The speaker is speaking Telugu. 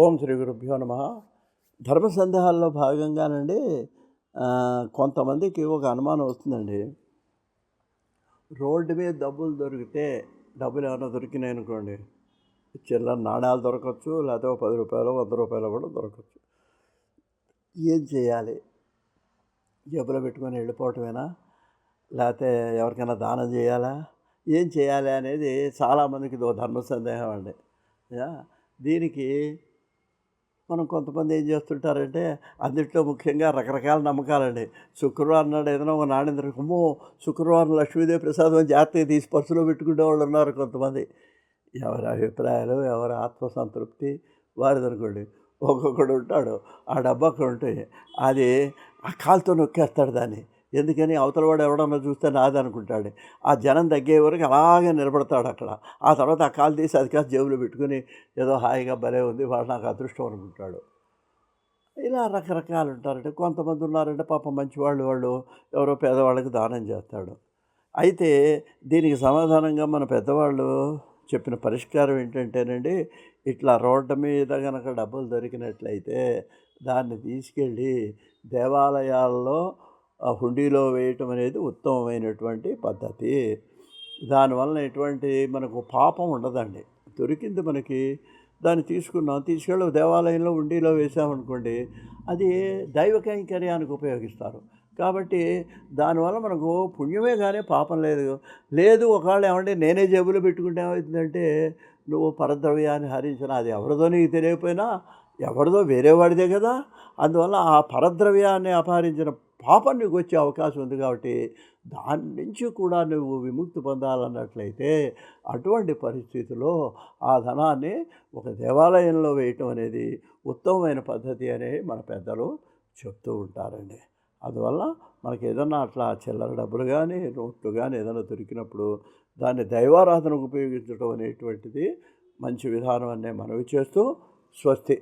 ఓం శ్రీ గురుభ్యో నమ. ధర్మ సందేహాల్లో భాగంగానండి కొంతమందికి ఒక అనుమానం వస్తుందండి. రోడ్డు మీద డబ్బులు దొరికితే, డబ్బులు ఏమైనా దొరికినాయి అనుకోండి, చిల్లర నాణ్యాలు దొరకచ్చు, లేకపోతే ఒక 10 రూపాయలు 100 రూపాయలు కూడా దొరకచ్చు. ఏం చేయాలి? జేబులో పెట్టుకొని వెళ్ళిపోవటమేనా, లేకపోతే ఎవరికైనా దానం చేయాలా, ఏం చేయాలి అనేది చాలామందికి ఇదో ధర్మ సందేహం అండి. దీనికి మనం కొంతమంది ఏం చేస్తుంటారంటే, అందుట్లో ముఖ్యంగా రకరకాల నమ్మకాలండి. శుక్రవారం నాడు ఏదైనా ఒక నాణ్యం అమ్మో శుక్రవారం లక్ష్మీదేవి ప్రసాదం అని జాగ్రత్తగా తీసి పర్సులో పెట్టుకునే వాళ్ళు ఉన్నారు కొంతమంది. ఎవరి అభిప్రాయాలు, ఎవరి ఆత్మసంతృప్తి వారిదనుకోండి. ఒక్కొక్కడు ఉంటాడు, ఆ డబ్బు అక్కడ ఉంటే అది ఆ కాలుతో నొక్కేస్తాడు దాన్ని. ఎందుకని అవతల వాడు ఎవడన్నా చూస్తే నాది అనుకుంటాడు. ఆ జనం తగ్గే వరకు అలాగే నిలబడతాడు అక్కడ. ఆ తర్వాత ఆ కాలు తీసి అది కాదు జేబులో పెట్టుకుని ఏదో హాయిగా భలే ఉంది వాడు నాకు అదృష్టం అనుకుంటాడు. ఇలా రకరకాలు ఉంటారంటే కొంతమంది ఉన్నారంటే పాపం మంచివాళ్ళు, వాళ్ళు ఎవరో పేదవాళ్ళకి దానం చేస్తాడు. అయితే దీనికి సమాధానంగా మన పెద్దవాళ్ళు చెప్పిన పరిష్కారం ఏంటంటేనండి, ఇట్లా రోడ్డు మీద కనుక డబ్బులు దొరికినట్లయితే దాన్ని తీసుకెళ్ళి దేవాలయాల్లో హుండీలో వేయటం అనేది ఉత్తమమైనటువంటి పద్ధతి. దానివలన ఎటువంటి మనకు పాపం ఉండదండి. దొరికింది మనకి, దాన్ని తీసుకెళ్ళి దేవాలయంలో హుండీలో వేసామనుకోండి, అది దైవ కైంకర్యానికి ఉపయోగిస్తారు. కాబట్టి దానివల్ల మనకు పుణ్యమే కానీ పాపం లేదు. ఒకవేళ ఏమంటే నేనే జేబులో పెట్టుకుంటే ఏమవుతుందంటే, నువ్వు పరద్రవ్యాన్ని హరించిన అది ఎవరిదో నీకు తెలియకపోయినా ఎవరిదో వేరేవాడిదే కదా. అందువల్ల ఆ పరద్రవ్యాన్ని అపహరించిన పాపం నీకు వచ్చే అవకాశం ఉంది. కాబట్టి దాని నుంచి కూడా నువ్వు విముక్తి పొందాలన్నట్లయితే అటువంటి పరిస్థితిలో ఆ ధనాన్ని ఒక దేవాలయంలో వేయటం అనేది ఉత్తమమైన పద్ధతి అని మన పెద్దలు చెప్తూ ఉంటారండి. అందువల్ల మనకి ఏదన్నా అట్లా చిల్లర డబ్బులు కానీ నోట్లు కానీ ఏదైనా దొరికినప్పుడు దాన్ని దైవారాధనకు ఉపయోగించడం అనేటువంటిది మంచి విధానం అనే మనవి చేస్తూ స్వస్తి.